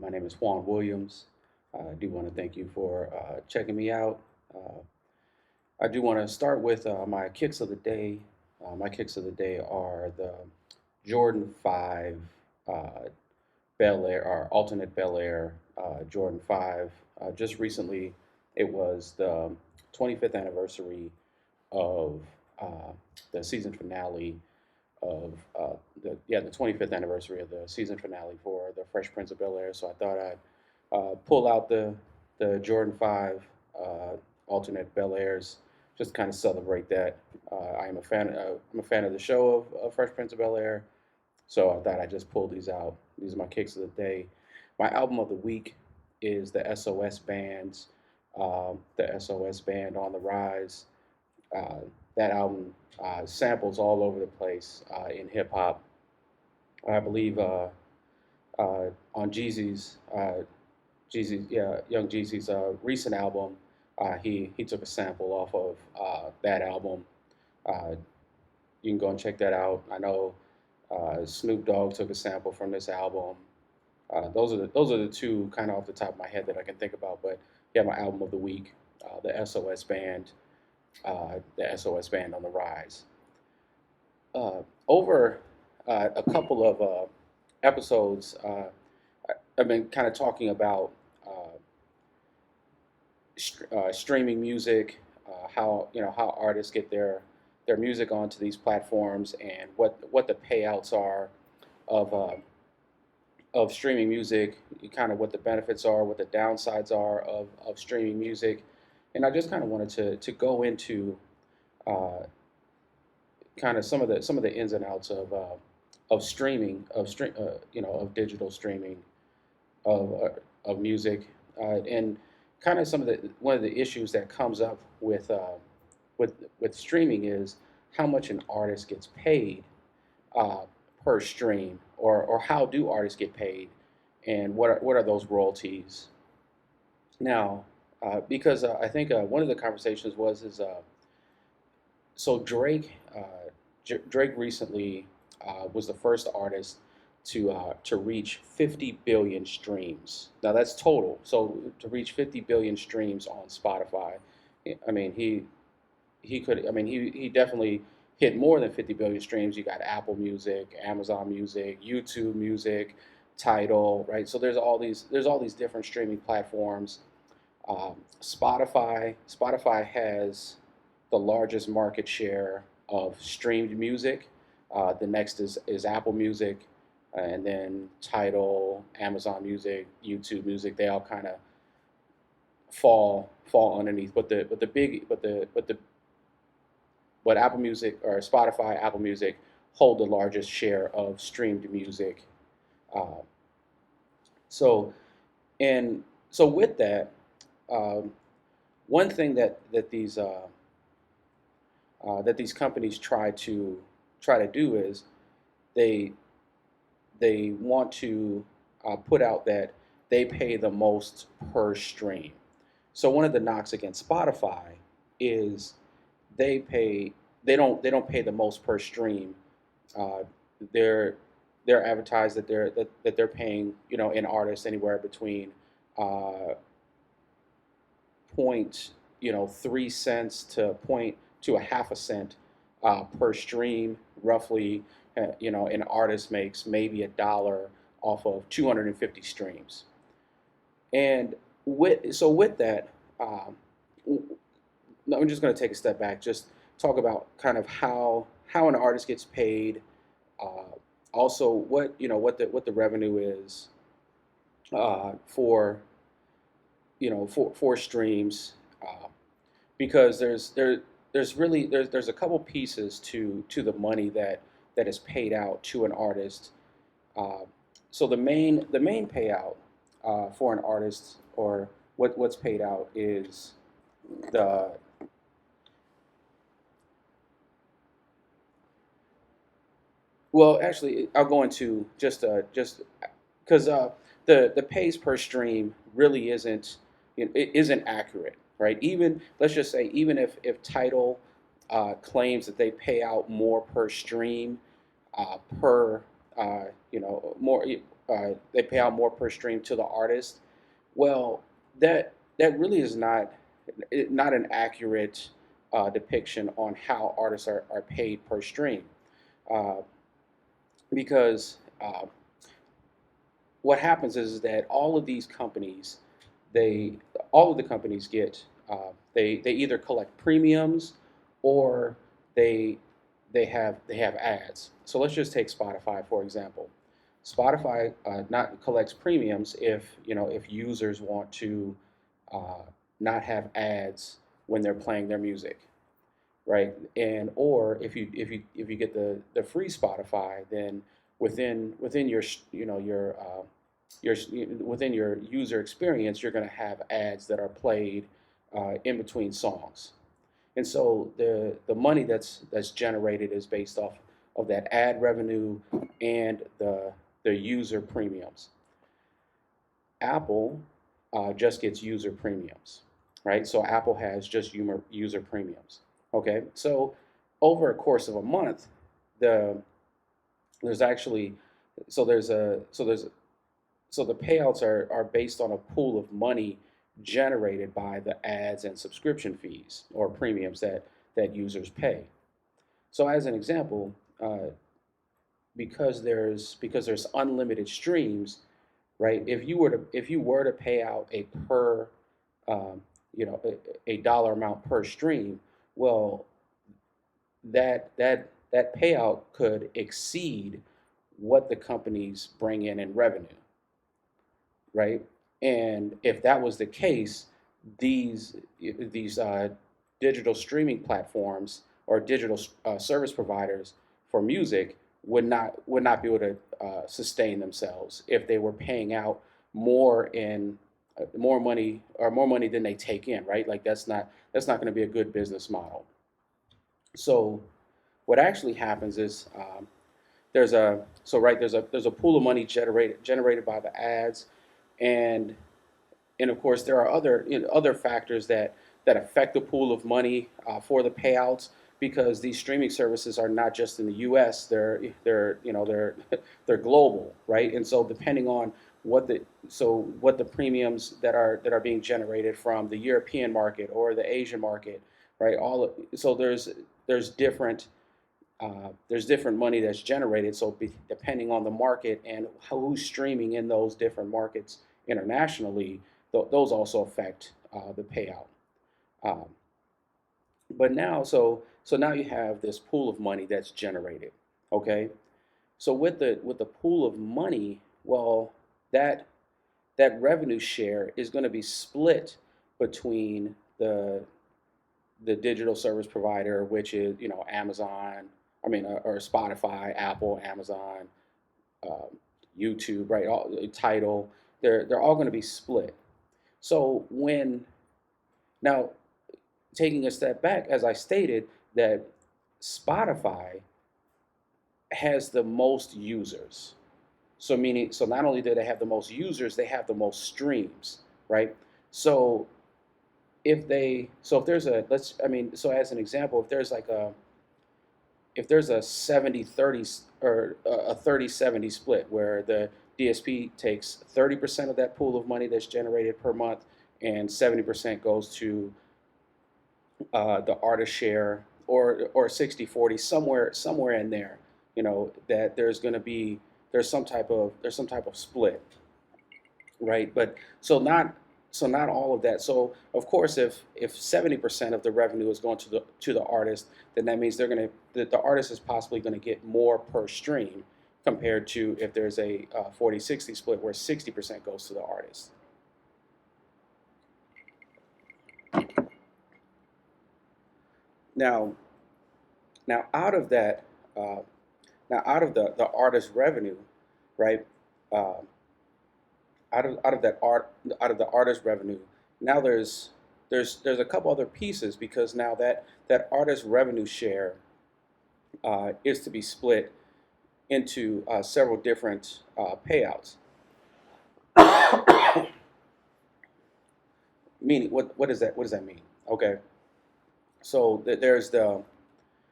My name is Juan Williams. I do want to thank you for checking me out. Uh, I do want to start with my kicks of the day. My kicks of the day are the Jordan 5 uh, Bel Air, or alternate Bel Air Jordan 5. Just recently, it was the 25th anniversary of uh, the season finale of the 25th anniversary of the season finale for the Fresh Prince of Bel Air. So I thought I'd pull out the Jordan 5 alternate Bel Airs just to kind of celebrate that. I'm a fan of the show of Fresh Prince of Bel Air, so I thought I'd just pull these out. These are my kicks of the day. My album of the week is the SOS Band's the SOS Band on the Rise. Uh, that album samples all over the place in hip hop. I believe on Young Jeezy's recent album, he took a sample off of that album. Uh, you can go and check that out. I know Snoop Dogg took a sample from this album. Those are the two kind of off the top of my head that I can think about. But yeah, my album of the week, the SOS Band, the SOS Band on the Rise. Over a couple of episodes, I've been kind of talking about streaming music, how artists get their music onto these platforms, and what the payouts are of streaming music, kind of what the benefits are, what the downsides are of streaming music, and I just kind of wanted to go into uh, kind of some of the ins and outs of streaming of digital streaming of music, and kind of some of the one of the issues that comes up with streaming is how much an artist gets paid uh, per stream, or how do artists get paid, and what are those royalties now? Because I think one of the conversations was is so Drake recently was the first artist to reach 50 billion streams. Now that's total. So to reach 50 billion streams on Spotify, I mean he could. I mean he definitely hit more than 50 billion streams. You got Apple Music, Amazon Music, YouTube Music, Tidal, right? So there's all these different streaming platforms. Spotify has the largest market share of streamed music. The next is Apple Music, and then Tidal, Amazon Music, YouTube Music. They all kind of fall underneath. But Apple Music, or Spotify, Apple Music hold the largest share of streamed music. Uh, so and so with that, um, one thing that these companies try to do is they they want to put out that they pay the most per stream. So one of the knocks against Spotify is they pay they don't pay the most per stream. Uh, they're they're advertised that they're paying an artist anywhere between uh, point 3 cents to a half a cent per stream. Roughly, an artist makes maybe $1 off of 250 streams. And with that, um, I'm just going to take a step back, just talk about kind of how an artist gets paid. Uh, Also, what the revenue is for for streams, uh, because there's a couple pieces to the money that is paid out to an artist. Uh, so the main payout for an artist, or what's paid out, is the well, actually, I'll go into just because the pays per stream really isn't it isn't accurate, right? Even, let's just say, even if Title claims that they pay out more per stream, per more. they pay out more per stream to the artist. Well, that really is not an accurate depiction on how artists are paid per stream, uh, because what happens is that all of these companies, they all of the companies get they either collect premiums or they they have ads. So let's just take Spotify for example. Spotify not collects premiums if if users want to uh, not have ads when they're playing their music, right? And or if you get the free Spotify, then within your your within your user experience, you're going to have ads that are played in between songs. And so the money that's generated is based off of that ad revenue and the user premiums. Apple just gets user premiums, right? So Apple has just user premiums. Okay, so over a course of a month, the there's actually so the payouts are based on a pool of money generated by the ads and subscription fees or premiums that users pay. So as an example, because there's unlimited streams, right? If you were to pay out a per a dollar amount per stream, well, that payout could exceed what the companies bring in revenue, right? And if that was the case, these digital streaming platforms or digital service providers for music would not be able to sustain themselves if they were paying out more in more money than they take in, right? Like that's not going to be a good business model. So what actually happens is there's a pool of money generated by the ads, and of course there are other factors that affect the pool of money for the payouts, because these streaming services are not just in the U.S. They're global, right? And so depending on what the premiums that are being generated from the European market or the Asian market, right? So there's different money that's generated. So depending on the market and who's streaming in those different markets internationally, those also affect the payout. Um, but now, so now you have this pool of money that's generated. Okay, so with the pool of money, well, that that revenue share is going to be split between the digital service provider, which is Amazon, or Spotify, Apple, Amazon, um, YouTube, right? Title, they're all going to be split. So when now taking a step back, as I stated, that Spotify has the most users. So not only do they have the most users, they have the most streams, right? So if there's a let's I mean so as an example, if there's a 70-30 or a 30-70 split where the DSP takes 30% of that pool of money that's generated per month and 70% goes to the artist share, or 60-40, somewhere in there, that there's some type of split, right? But not all of that. So of course, if 70% of the revenue is going to the artist, then that means the artist is possibly going to get more per stream compared to if there's a 40-60 split where 60% goes to the artist. Now, now out of that, uh, now out of the artist revenue, right? Uh, out of the artist revenue, now there's a couple other pieces, because now that artist revenue share is to be split into several different payouts. Meaning, what does that mean? Okay, so there's the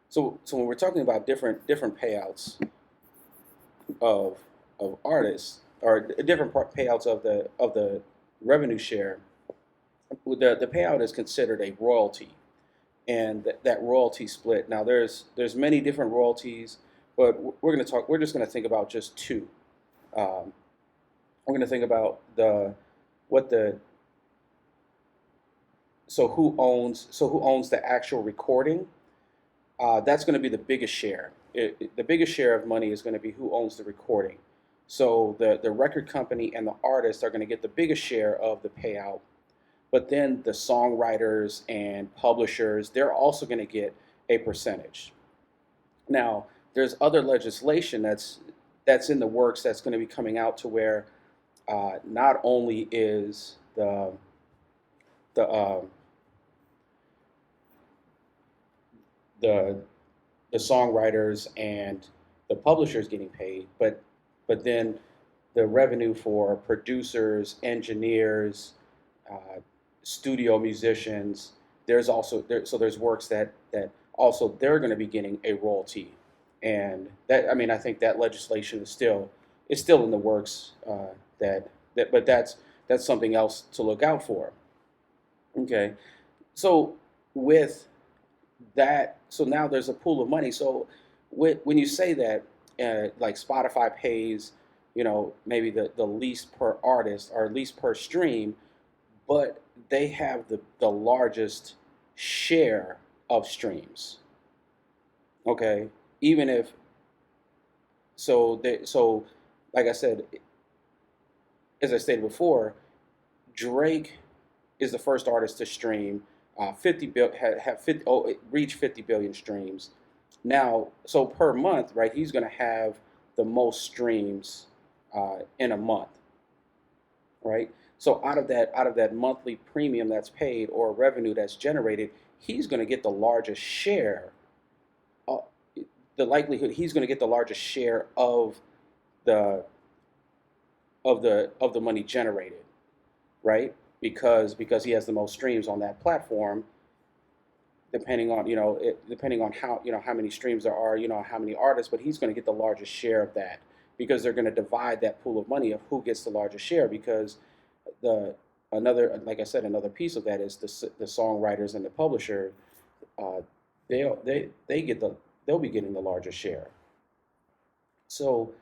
so when we're talking about different payouts of artists, or different payouts of the revenue share, the payout is considered a royalty, and that royalty split. Now there's many different royalties, but we're just going to think about just two. Um, we're going to think about what the who owns the actual recording. That's going to be the biggest share. The biggest share of money is going to be who owns the recording. So the record company and the artist are going to get the biggest share of the payout. But then the songwriters and publishers, they're also going to get a percentage. Now, there's other legislation that's in the works that's going to be coming out to where not only is the the the songwriters and the publishers getting paid, but then the revenue for producers, engineers, uh, studio musicians. There's also there's works that also they're going to be getting a royalty, and that I mean I think that legislation is still in the works. But that's something else to look out for. Okay, so with so now there's a pool of money. So when you say that, like Spotify pays, maybe the least per artist or least per stream, but they have the largest share of streams. Okay, even if so like I said, as I stated before, Drake is the first artist to stream 50 bill have 50 reach 50 billion streams. Now, so per month, right? He's going to have the most streams in a month, right? So out of that monthly premium that's paid or revenue that's generated, he's going to get the largest share. Uh, the likelihood he's going to get the largest share of the of the money generated, right? Because he has the most streams on that platform. Depending on depending on how how many streams there are, how many artists, but he's going to get the largest share of that because they're going to divide that pool of money of who gets the largest share because the another like I said another piece of that is the songwriters and the publisher. uh, they get they'll be getting the largest share. So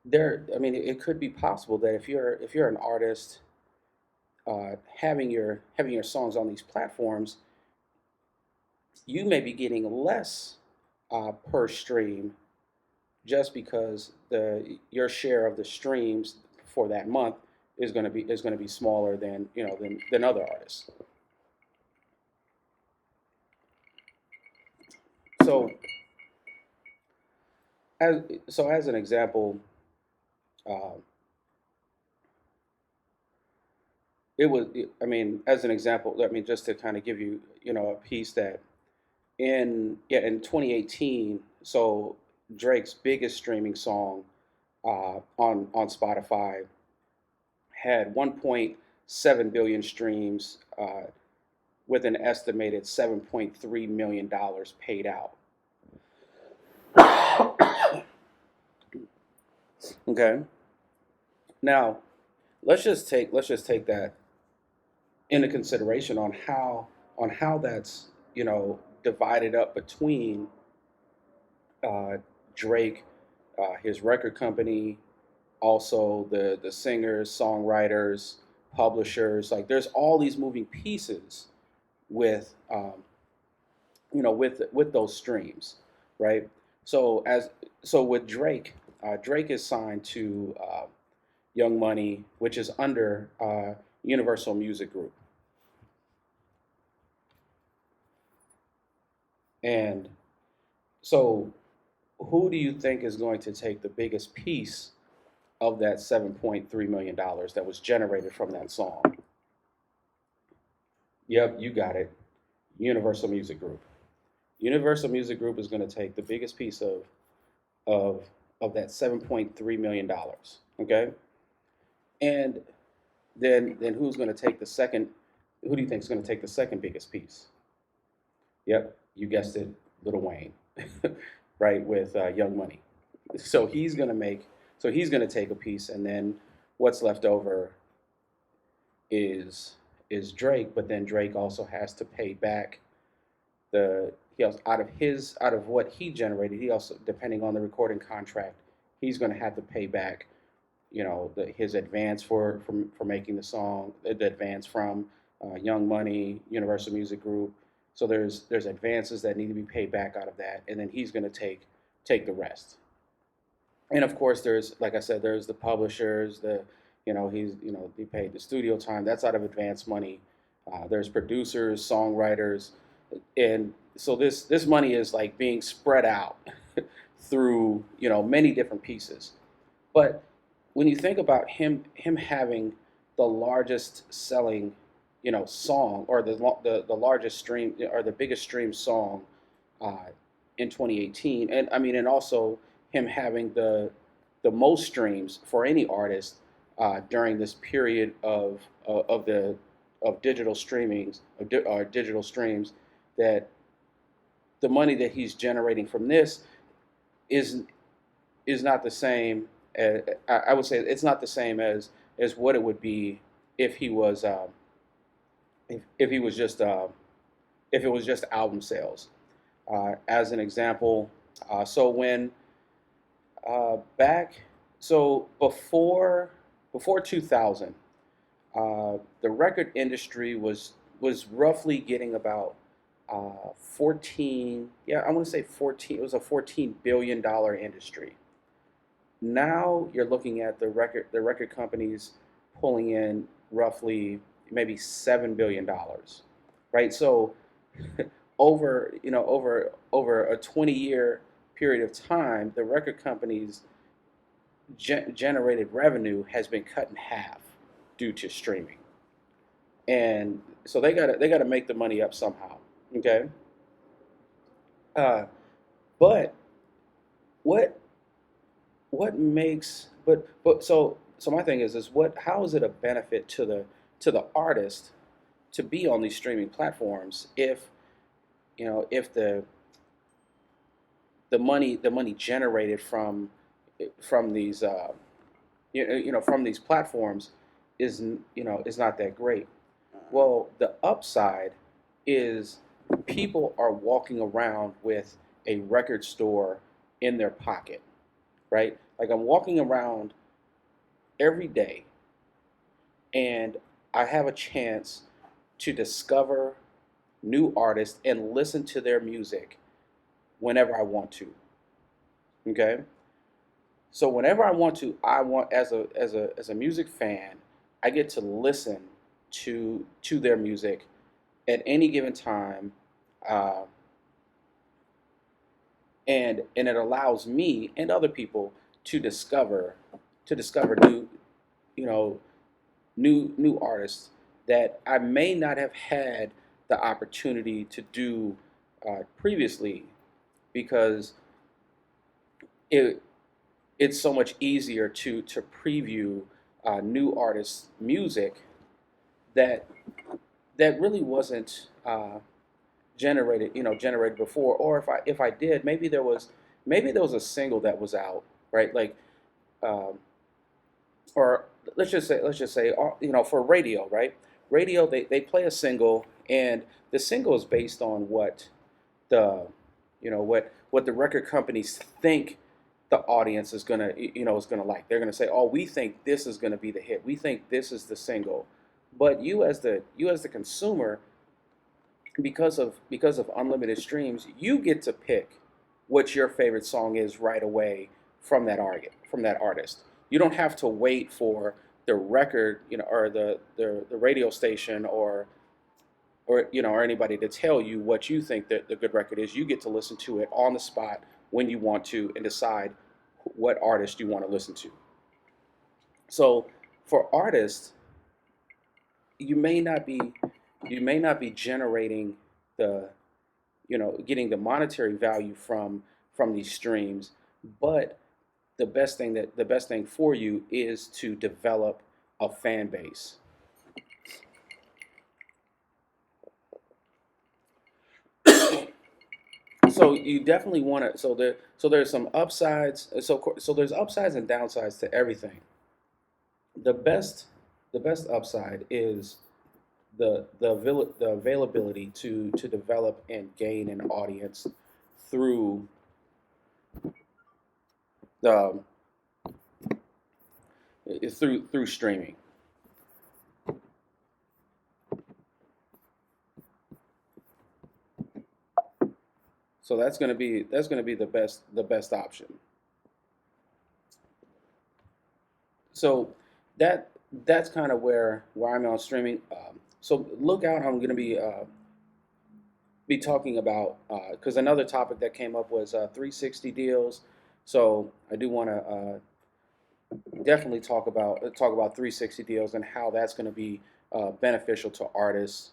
there, I mean, it could be possible that if you're an artist, having your songs on these platforms, you may be getting less per stream just because the your share of the streams for that month is going to be smaller than than other artists. So as as an example, uh, I mean, as an example, I mean, just to kind of give you a piece that in 2018, so Drake's biggest streaming song on Spotify had 1.7 billion streams with an estimated $7.3 million paid out. Okay, now let's just take that into consideration on how that's divided up between uh, Drake, his record company, also the singers, songwriters, publishers. Like there's all these moving pieces with with those streams, right? So with Drake, Drake is signed to Young Money, which is under Universal Music Group, and so who do you think is going to take the biggest piece of that $7.3 million that was generated from that song? Yep, you got it. Universal Music Group. Universal Music Group is going to take the biggest piece of of that $7.3 million. Okay, and then who's going to take the second? Who do you think is going to take the second biggest piece? Yep, you guessed it, Little Wayne, right with Young Money. So he's going to make So he's going to take a piece, and then what's left over is Drake. But then Drake also has to pay back he also out of what he generated. He also, depending on the recording contract, he's going to have to pay back, his advance for making the song, the advance from Young Money, Universal Music Group. So there's advances that need to be paid back out of that, and then he's going to take the rest. And of course, there's, like I said, there's the publishers, he paid the studio time. That's out of advance money. There's producers, songwriters, and so this money is like being spread out through many different pieces. But when you think about him having the largest selling song, or the largest stream, or the biggest stream song uh, in 2018, and I mean, and also him having the most streams for any artist during this period of digital streamings, or digital streams, that the money that he's generating from this is is not the same. I would say it's not the same as what it would be if he was if he was just if it was just album sales. As an example, so when back so before 2000, the record industry was roughly getting about 14, yeah, I want to say 14, it was a $14 billion industry. Now you're looking at the record companies pulling in roughly maybe $7 billion, right? So over a 20-year period of time, the record companies generated revenue has been cut in half due to streaming, and so they gotta make the money up somehow. Okay, uh, but what what makes but so my thing is what how is it a benefit to the artist to be on these streaming platforms if if the money generated from these from these platforms is not that great. Well, the upside is people are walking around with a record store in their pocket, right? Like I'm walking around every day, and I have a chance to discover new artists and listen to their music whenever I want to. Okay? So whenever I want to, I want, as a music fan, I get to listen to their music at any given time, uh, and it allows me and other people to discover you know new artists that I may not have had the opportunity to do previously, because it it's so much easier to preview new artists' music that really wasn't generated before. Or if I did, maybe there was a single that was out, right? Like, um, or let's just say for radio, right? Radio, they play a single, and the single is based on the what the record companies think the audience is gonna like. They're gonna say, oh, we think this is gonna be the hit, we think this is the single. But you as the consumer, because of unlimited streams, you get to pick what your favorite song is right away from that artist. You don't have to wait for the record, or the radio station, or anybody to tell you what you think that the good record is. You get to listen to it on the spot when you want to, and decide what artist you want to listen to. So for artists, you may not be generating the getting the monetary value from these streams, but the best thing for you is to develop a fan base. So you definitely want to. So there's some upsides. So there's upsides and downsides to everything. The best the best upside is the availability to develop and gain an audience through the through streaming. So that's going to be the best option. So that that's kind of where I'm on streaming. So look out! I'm going to be talking about because another topic that came up was 360 deals. So I do want to definitely talk about 360 deals and how that's going to be beneficial to artists.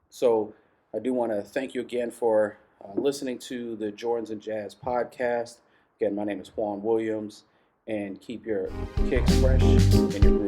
So I do want to thank you again for listening to the Jordans and Jazz podcast. Again, my name is Juan Williams, and keep your kicks fresh and your